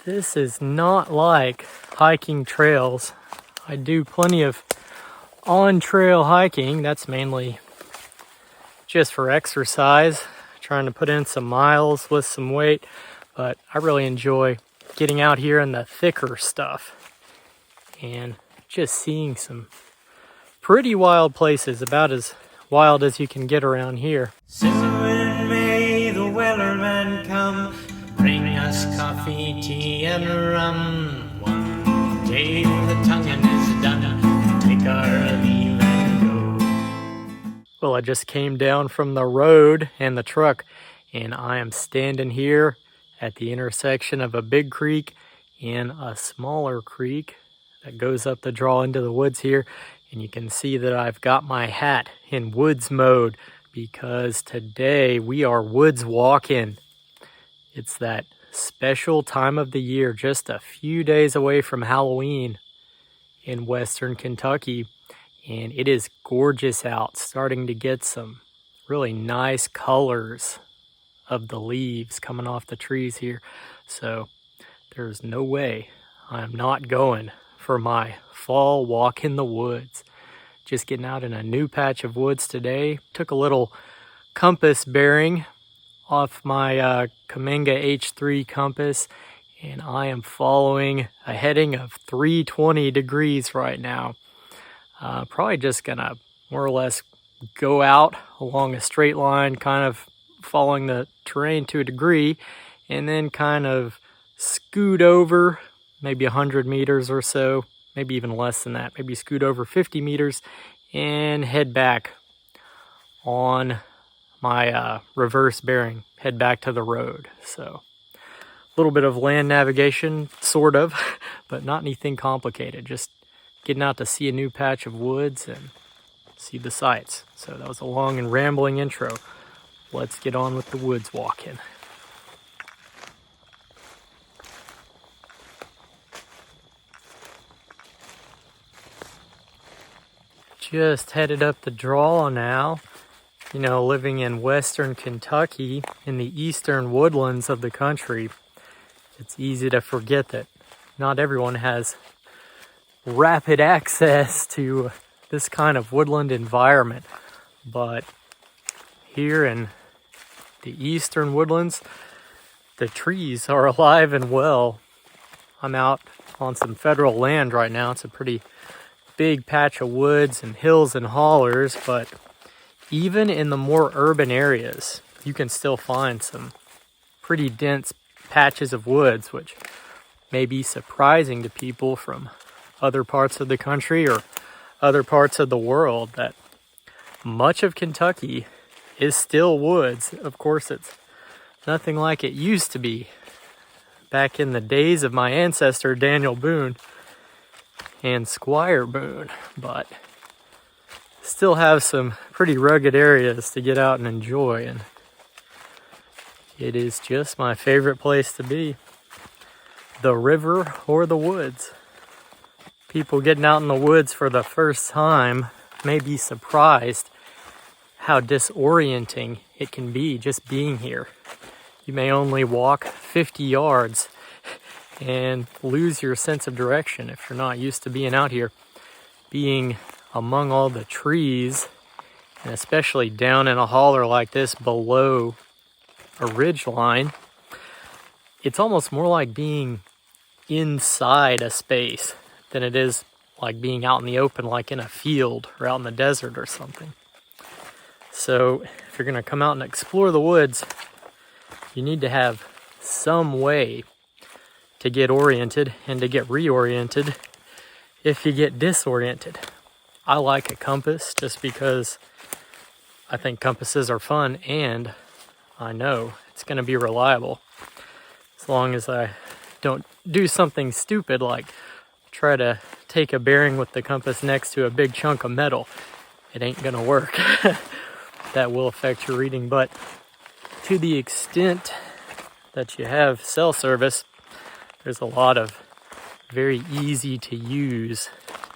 This is not like hiking trails. I do plenty of on-trail hiking. That's mainly just for exercise, trying to put in some miles with some weight, but I really enjoy getting out here in the thicker stuff and just seeing some pretty wild places, about as wild as you can get around here. Soon may the wellerman come, bring us coffee, tea, and rum. One day the tonguing is done, take our leave and go. Well, I just came down from the road and the truck, and I am standing here at the intersection of a big creek and a smaller creek that goes up the draw into the woods here. And you can see that I've got my hat in woods mode because today we are woods walking. It's that special time of the year, just a few days away from Halloween in western Kentucky. And it is gorgeous out, starting to get some really nice colors of the leaves coming off the trees here. So there's no way I'm not going for my fall walk in the woods. Just getting out in a new patch of woods today. Took a little compass bearing off my Kamenga H3 compass, and I am following a heading of 320 degrees right now. Probably just gonna more or less go out along a straight line, kind of following the terrain to a degree, and then kind of scoot over maybe 100 meters or so, maybe even less than that, maybe scoot over 50 meters and head back on my reverse bearing, head back to the road. So a little bit of land navigation, sort of, but not anything complicated. Just getting out to see a new patch of woods and see the sights. So that was a long and rambling intro. Let's get on with the woods walking. Just headed up the draw now. You know, living in western Kentucky, in the eastern woodlands of the country, it's easy to forget that not everyone has rapid access to this kind of woodland environment. But here in the eastern woodlands, the trees are alive and well. I'm out on some federal land right now. It's a pretty big patch of woods and hills and hollers, but even in the more urban areas, you can still find some pretty dense patches of woods, which may be surprising to people from other parts of the country or other parts of the world, that much of Kentucky is still woods. Of course, it's nothing like it used to be back in the days of my ancestor Daniel Boone and Squire Boone, but still have some pretty rugged areas to get out and enjoy, and it is just my favorite place to be. The river or the woods. People getting out in the woods for the first time may be surprised how disorienting it can be just being here. You may only walk 50 yards and lose your sense of direction if you're not used to being out here, being among all the trees, and especially down in a holler like this below a ridge line. It's almost more like being inside a space than it is like being out in the open, like in a field or out in the desert or something. So if you're gonna come out and explore the woods, you need to have some way to get oriented and to get reoriented if you get disoriented. I like a compass just because I think compasses are fun, and I know it's going to be reliable. As long as I don't do something stupid like try to take a bearing with the compass next to a big chunk of metal, it ain't going to work. That will affect your reading, but to the extent that you have cell service, there's a lot of very easy to use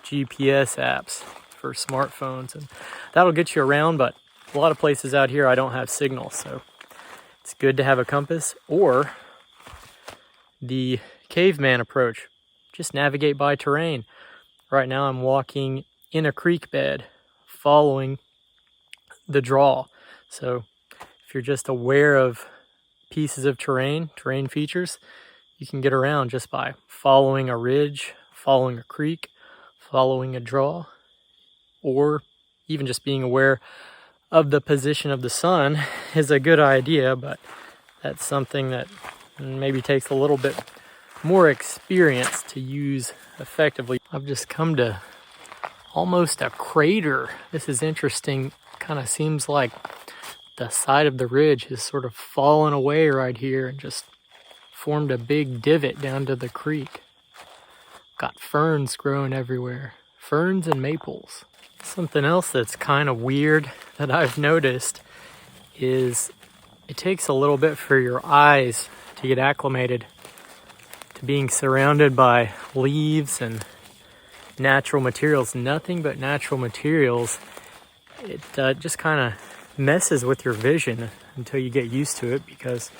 GPS apps for smartphones, and that'll get you around, but a lot of places out here I don't have signal, so it's good to have a compass or the caveman approach. Just navigate by terrain. Right now I'm walking in a creek bed, following the draw. So if you're just aware of pieces of terrain features, you can get around just by following a ridge, following a creek, following a draw, or even just being aware of the position of the sun is a good idea, but that's something that maybe takes a little bit more experience to use effectively. I've just come to almost a crater. This is interesting. Kind of seems like the side of the ridge has sort of fallen away right here and just formed a big divot down to the creek. Got ferns growing everywhere. Ferns and maples. Something else that's kind of weird that I've noticed is it takes a little bit for your eyes to get acclimated to being surrounded by leaves and natural materials. Nothing but natural materials. It just kind of messes with your vision until you get used to it, because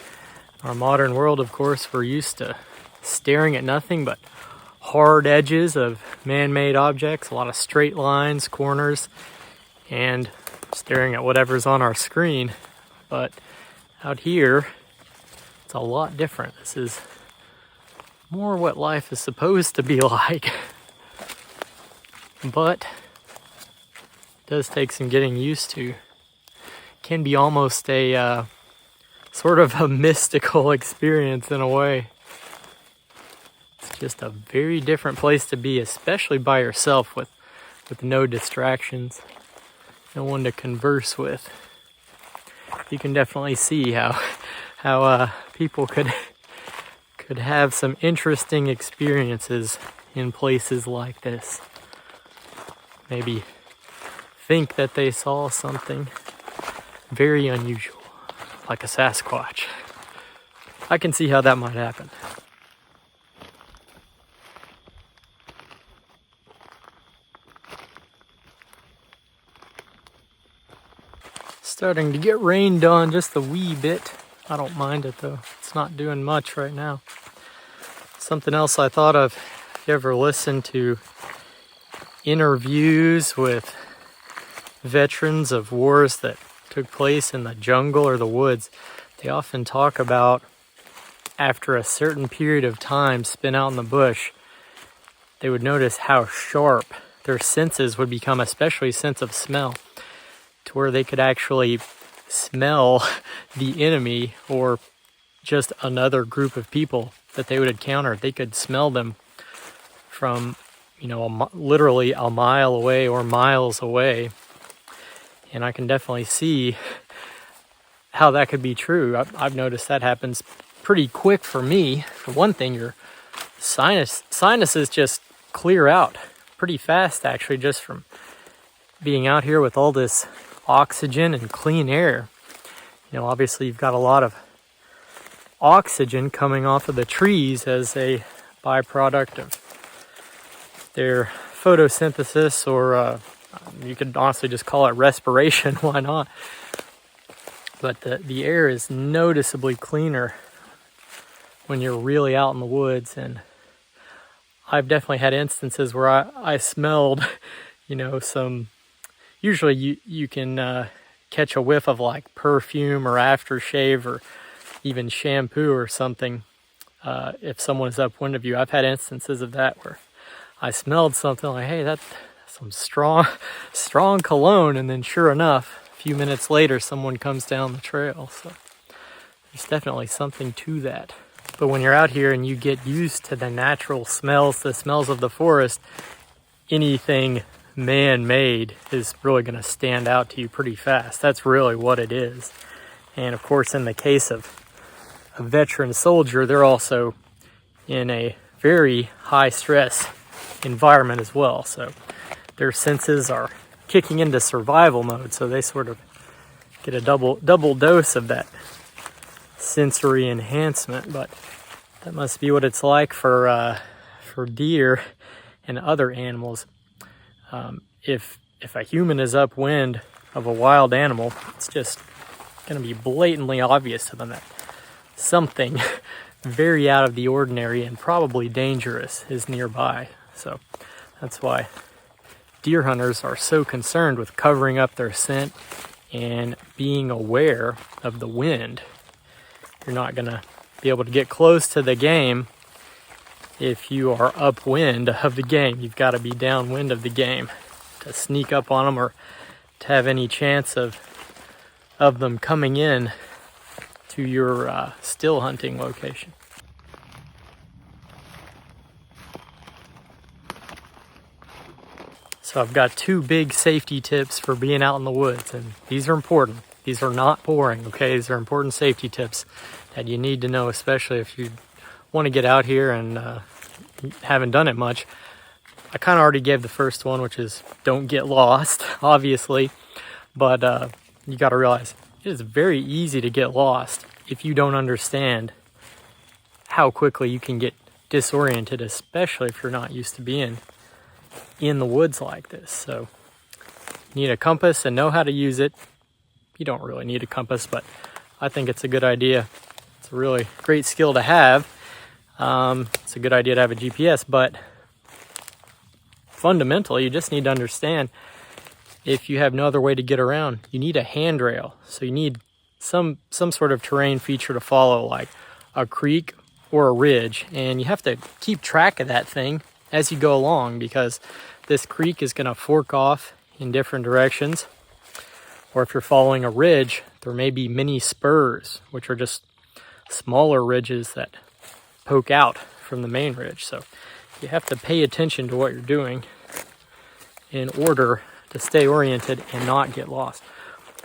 our modern world, of course, we're used to staring at nothing but hard edges of man-made objects, a lot of straight lines, corners, and staring at whatever's on our screen. But out here, it's a lot different. This is more what life is supposed to be like. But it does take some getting used to. Can be almost a sort of a mystical experience in a way. It's just a very different place to be, especially by yourself with no distractions, no one to converse with. You can definitely see how people could have some interesting experiences in places like this. Maybe think that they saw something very unusual, like a Sasquatch. I can see how that might happen. Starting to get rained on just a wee bit. I don't mind it though. It's not doing much right now. Something else I thought of, if you ever listen to interviews with veterans of wars that took place in the jungle or the woods, they often talk about after a certain period of time spent out in the bush, they would notice how sharp their senses would become, especially sense of smell, to where they could actually smell the enemy or just another group of people that they would encounter. They could smell them from, literally a mile away or miles away. And I can definitely see how that could be true. I've noticed that happens pretty quick for me. For one thing, your sinuses just clear out pretty fast, actually, just from being out here with all this oxygen and clean air. Obviously you've got a lot of oxygen coming off of the trees as a byproduct of their photosynthesis, or you could honestly just call it respiration. Why not? But the air is noticeably cleaner when you're really out in the woods, and I've definitely had instances where I smelled, some. Usually you can catch a whiff of like perfume or aftershave or even shampoo or something if someone is upwind of you. I've had instances of that where I smelled something like, hey, that's some strong cologne, and then sure enough, a few minutes later someone comes down the trail. So there's definitely something to that. But when you're out here and you get used to the natural smells, the smells of the forest, anything man-made is really going to stand out to you pretty fast. That's really what it is. And of course, in the case of a veteran soldier, they're also in a very high stress environment as well. So their senses are kicking into survival mode. So they sort of get a double dose of that sensory enhancement. But that must be what it's like for deer and other animals. If a human is upwind of a wild animal, it's just going to be blatantly obvious to them that something very out of the ordinary and probably dangerous is nearby. So that's why deer hunters are so concerned with covering up their scent and being aware of the wind. You're not going to be able to get close to the game if you are upwind of the game. You've got to be downwind of the game to sneak up on them or to have any chance of them coming in to your still hunting location. So I've got 2 big safety tips for being out in the woods, and these are important. These are not boring, okay? These are important safety tips that you need to know, especially if you want to get out here and haven't done it much. I kind of already gave the first one, which is don't get lost, obviously. But you got to realize it is very easy to get lost if you don't understand how quickly you can get disoriented, especially if you're not used to being in the woods like this. So you need a compass and know how to use it. You don't really need a compass, but I think it's a good idea. It's a really great skill to have. It's a good idea to have a GPS, but fundamentally you just need to understand if you have no other way to get around, you need a handrail. So you need some sort of terrain feature to follow, like a creek or a ridge, and you have to keep track of that thing as you go along, because this creek is going to fork off in different directions. Or if you're following a ridge, there may be mini spurs, which are just smaller ridges that poke out from the main ridge. So you have to pay attention to what you're doing in order to stay oriented and not get lost.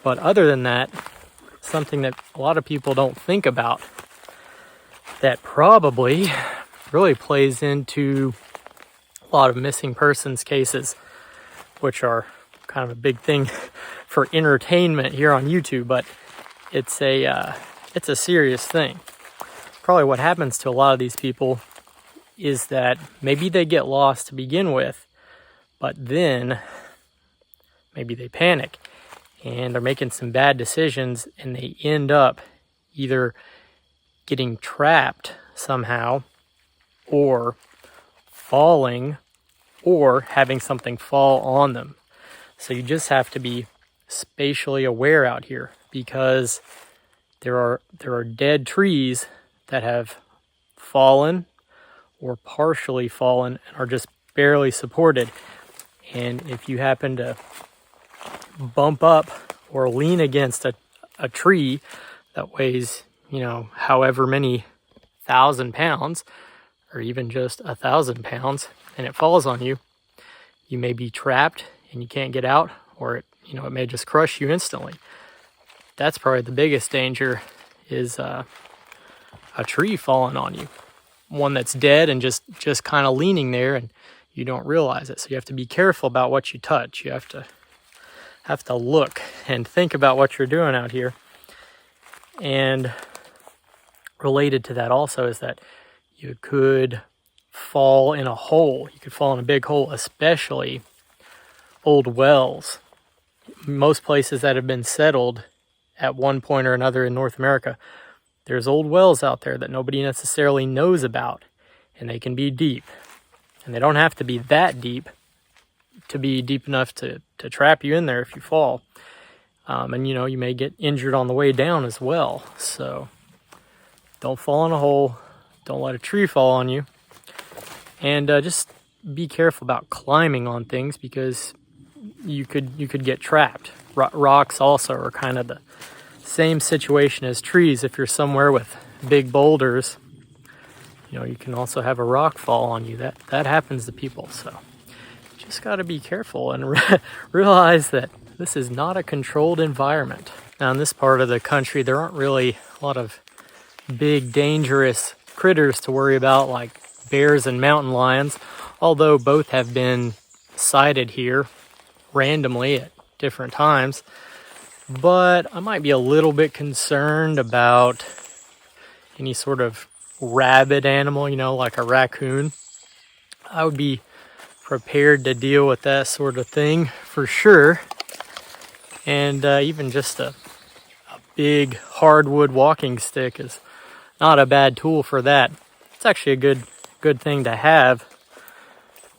But other than that, something that a lot of people don't think about that probably really plays into a lot of missing persons cases, which are kind of a big thing for entertainment here on YouTube, but it's a serious thing. Probably what happens to a lot of these people is that maybe they get lost to begin with, but then maybe they panic and they're making some bad decisions, and they end up either getting trapped somehow, or falling, or having something fall on them. So you just have to be spatially aware out here, because there are dead trees that have fallen or partially fallen and are just barely supported. And if you happen to bump up or lean against a tree that weighs, however many 1,000 pounds, or even just 1,000 pounds, and it falls on you, you may be trapped and you can't get out, or it may just crush you instantly. That's probably the biggest danger, is a tree falling on you, one that's dead and just kind of leaning there, and you don't realize it. So you have to be careful about what you touch. You have to look and think about what you're doing out here. And related to that also is that you could fall in a hole. You could fall in a big hole, especially old wells. Most places that have been settled at one point or another in North America, there's old wells out there that nobody necessarily knows about, and they can be deep. And they don't have to be that deep to be deep enough to trap you in there if you fall. And you may get injured on the way down as well. So don't fall in a hole. Don't let a tree fall on you. And just be careful about climbing on things, because you could get trapped. Rocks also are kind of the same situation as trees. If you're somewhere with big boulders, you can also have a rock fall on you. That happens to people. So just got to be careful and realize that this is not a controlled environment. Now in this part of the country, there aren't really a lot of big dangerous critters to worry about, like bears and mountain lions, although both have been sighted here randomly at different times. But I might be a little bit concerned about any sort of rabid animal, like a raccoon. I would be prepared to deal with that sort of thing for sure. And even just a big hardwood walking stick is not a bad tool for that. It's actually a good thing to have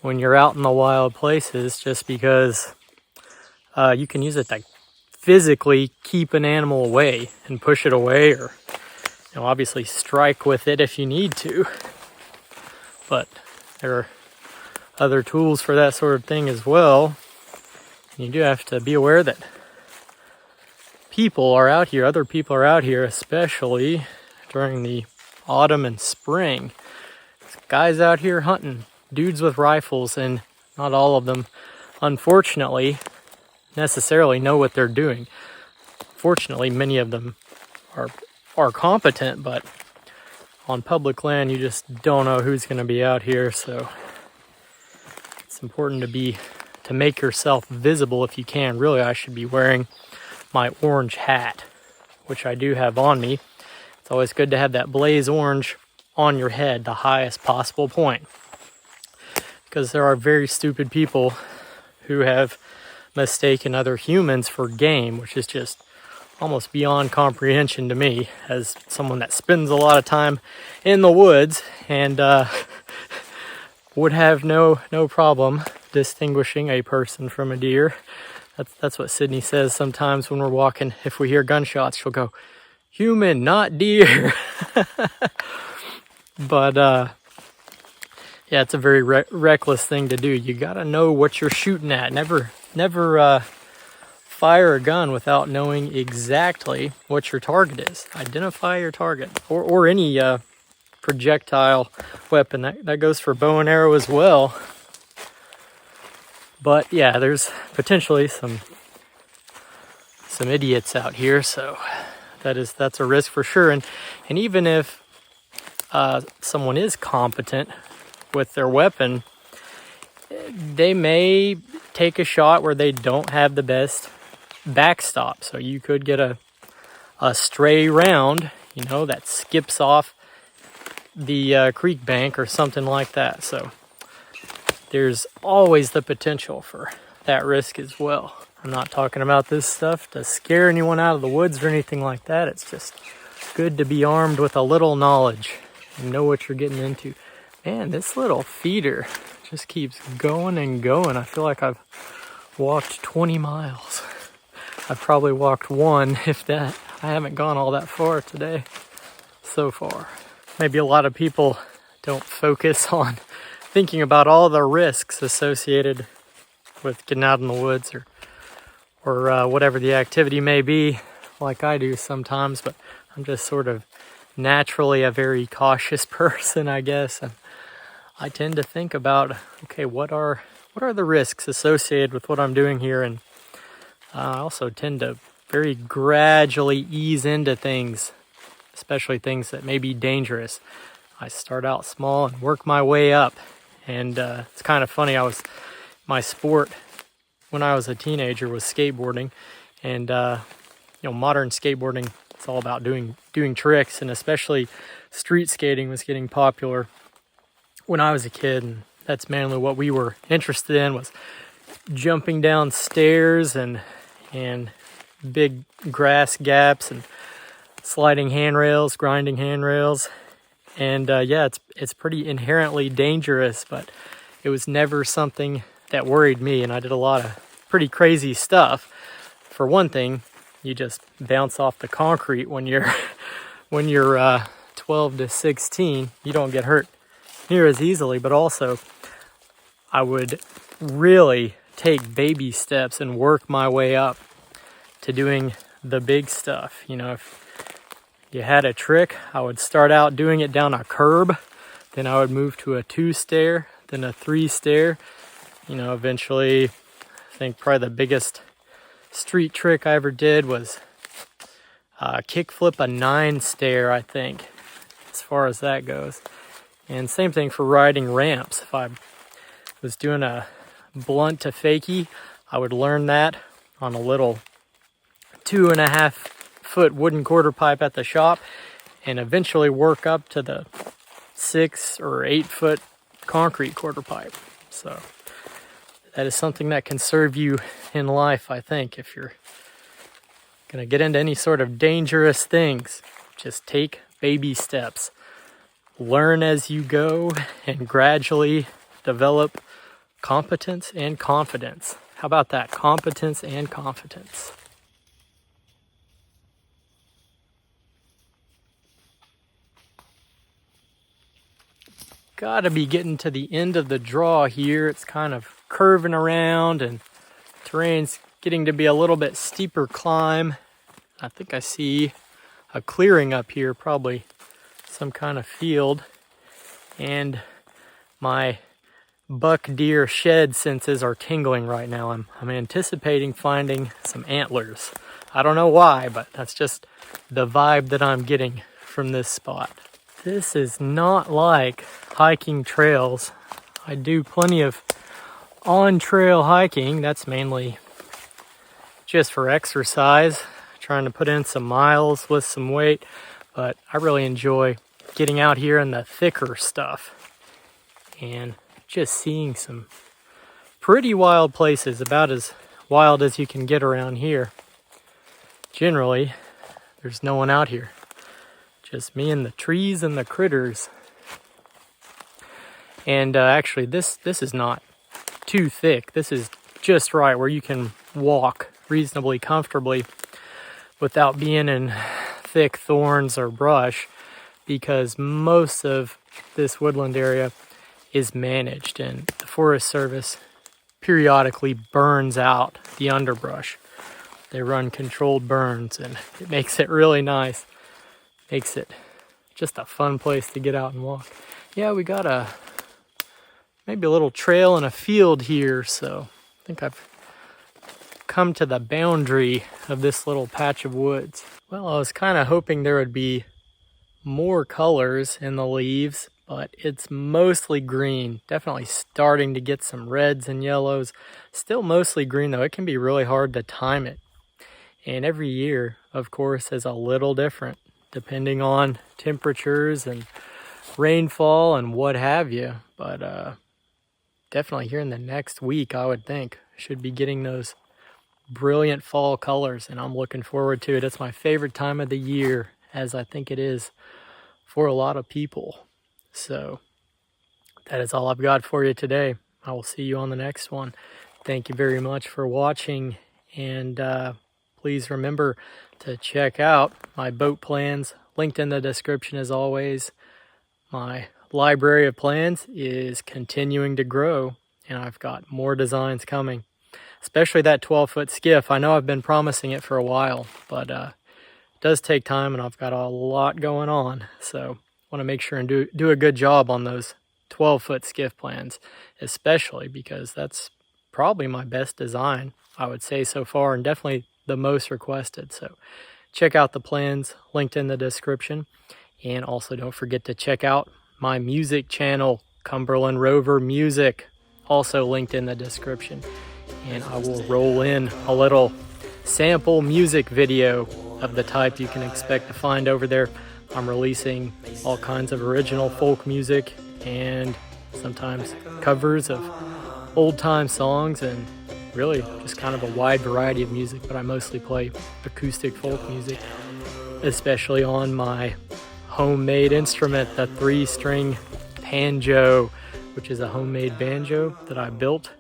when you're out in the wild places, just because you can use it to physically keep an animal away and push it away, or obviously strike with it if you need to. But there are other tools for that sort of thing as well. You do have to be aware that people are out here, other people are out here, especially during the autumn and spring. There's guys out here hunting, dudes with rifles, and not all of them, unfortunately, necessarily know what they're doing. Fortunately, many of them are competent, but on public land, you just don't know who's going to be out here, so it's important to make yourself visible if you can. Really, I should be wearing my orange hat, which I do have on me. It's always good to have that blaze orange on your head, the highest possible point, because there are very stupid people who have mistaken other humans for game, which is just almost beyond comprehension to me as someone that spends a lot of time in the woods, and would have no problem distinguishing a person from a deer. That's what Sydney says sometimes when we're walking. If we hear gunshots, she'll go, "Human, not deer." But yeah, it's a very reckless thing to do. You gotta know what you're shooting at. Never fire a gun without knowing exactly what your target is. Identify your target, or any projectile weapon. That goes for bow and arrow as well. But yeah, there's potentially some idiots out here, so that's a risk for sure. And even if someone is competent with their weapon, they may take a shot where they don't have the best backstop. So you could get a stray round, that skips off the creek bank or something like that. So there's always the potential for that risk as well. I'm not talking about this stuff to scare anyone out of the woods or anything like that. It's just good to be armed with a little knowledge and know what you're getting into. Man, this little feeder just keeps going and going. I feel like I've walked 20 miles. I've probably walked one, if that. I haven't gone all that far today so far. Maybe a lot of people don't focus on thinking about all the risks associated with getting out in the woods or whatever the activity may be, like I do sometimes. But I'm just sort of naturally a very cautious person, I guess. And I tend to think about, okay, what are the risks associated with what I'm doing here? And I also tend to very gradually ease into things, especially things that may be dangerous. I start out small and work my way up. And it's kind of funny, my sport when I was a teenager was skateboarding. And modern skateboarding, it's all about doing tricks, and especially street skating was getting popular when I was a kid. And that's mainly what we were interested in, was jumping down stairs and big grass gaps and sliding handrails, grinding handrails. And yeah, it's pretty inherently dangerous, but it was never something that worried me. And I did a lot of pretty crazy stuff. For one thing, you just bounce off the concrete when you're 12 to 16. You don't get hurt near as easily, but also I would really take baby steps and work my way up to doing the big stuff. If you had a trick, I would start out doing it down a curb, then I would move to a 2-stair, then a 3-stair. Eventually, I think probably the biggest street trick I ever did was kickflip a 9-stair, I think, as far as that goes. And same thing for riding ramps. If I was doing a blunt to fakie, I would learn that on a little 2.5-foot wooden quarter pipe at the shop, and eventually work up to the 6 or 8-foot concrete quarter pipe. So that is something that can serve you in life, I think. If you're going to get into any sort of dangerous things, just take baby steps. Learn as you go and gradually develop competence and confidence. How about that? Competence and confidence. Gotta be getting to the end of the draw here. It's kind of curving around and terrain's getting to be a little bit steeper climb. I think I see a clearing up here, probably some kind of field. And my buck deer shed senses are tingling right now. I'm anticipating finding some antlers. I don't know why, but that's just the vibe that I'm getting from this spot. This is not like hiking trails. I do plenty of on-trail hiking. That's mainly just for exercise, trying to put in some miles with some weight, but I really enjoy getting out here in the thicker stuff and just seeing some pretty wild places, about as wild as you can get around here. Generally, there's no one out here. Just me and the trees and the critters. And actually, this is not too thick. This is just right where you can walk reasonably comfortably without being in thick thorns or brush, because most of this woodland area is managed and the Forest Service periodically burns out the underbrush. They run controlled burns and it makes it really nice. Makes it just a fun place to get out and walk. Yeah, we got maybe a little trail and a field here, so I think I've come to the boundary of this little patch of woods. Well, I was kind of hoping there would be more colors in the leaves, but it's mostly green. Definitely starting to get some reds and yellows. Still mostly green though. It can be really hard to time it. And every year, of course, is a little different, depending on temperatures and rainfall and what have you. But definitely here in the next week, I would think, should be getting those brilliant fall colors, and I'm looking forward to it. It's my favorite time of the year, as I think it is for a lot of people. So that is all I've got for you today. I will see you on the next one. Thank you very much for watching, and please remember to check out my boat plans, linked in the description as always. My library of plans is continuing to grow, and I've got more designs coming, especially that 12-foot skiff. I know I've been promising it for a while, but it does take time, and I've got a lot going on, so I want to make sure and do a good job on those 12-foot skiff plans, especially because that's probably my best design, I would say, so far, and definitely the most requested. So check out the plans linked in the description, and also don't forget to check out my music channel, Cumberland Rover Music, also linked in the description. And I will roll in a little sample music video of the type you can expect to find over there. I'm releasing all kinds of original folk music and sometimes covers of old-time songs, and really just kind of a wide variety of music, but I mostly play acoustic folk music, especially on my homemade instrument, the 3-string banjo, which is a homemade banjo that I built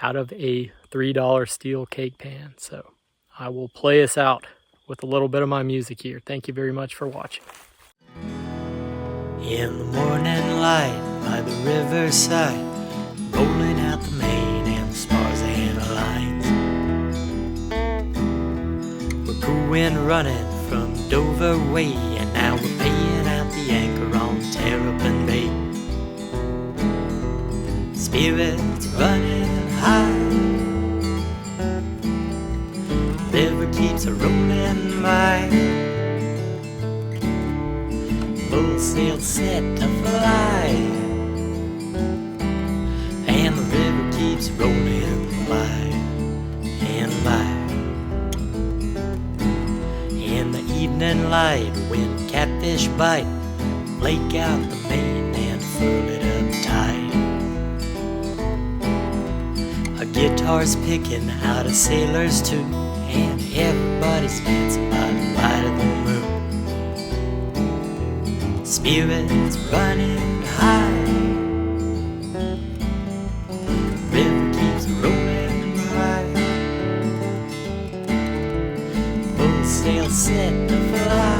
out of a $3 steel cake pan. So I will play us out with a little bit of my music here. Thank you very much for watching. In the morning light by the riverside, rolling out the main and the spars and the lines. We're cool wind running from Dover Way, and now we're paying out the anchor on Terrapin Bay. Spirits running high, river keeps a rolling by. Full sail set to fly, and the river keeps rolling by and by. In the evening light, when catfish bite, flake out the main and furl it up tight. A guitar's picking out a sailor's tune, and everybody's dancing by the light of the moon. spirits running high. River keeps rolling by, full sail set to fly.